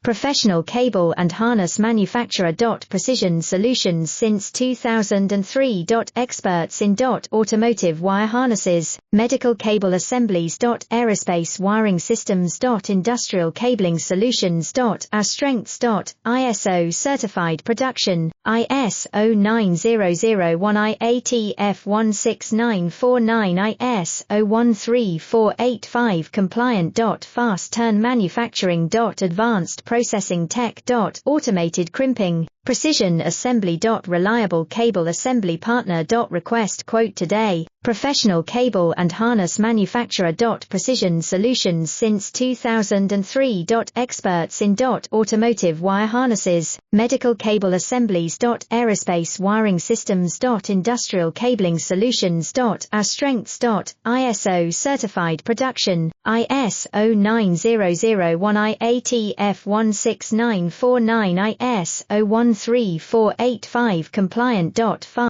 professional cable and harness manufacturer. Precision Solutions since 2003. Experts in automotive wire harnesses, medical cable assemblies. Aerospace wiring systems. Industrial cabling solutions. Our strengths. ISO certified production, ISO 9001 IATF 16949 ISO 13485 compliant. Fast turn manufacturing. Advanced processing tech. Automated crimping, precision assembly. Reliable cable assembly partner. Request quote today. Professional cable and harness manufacturer. Precision Solutions since 2003. Experts in automotive wire harnesses, medical cable assemblies. Aerospace wiring systems. Industrial cabling solutions. Our strengths. ISO certified production, ISO 9001 IATF 16949 ISO 13485 compliant. Fast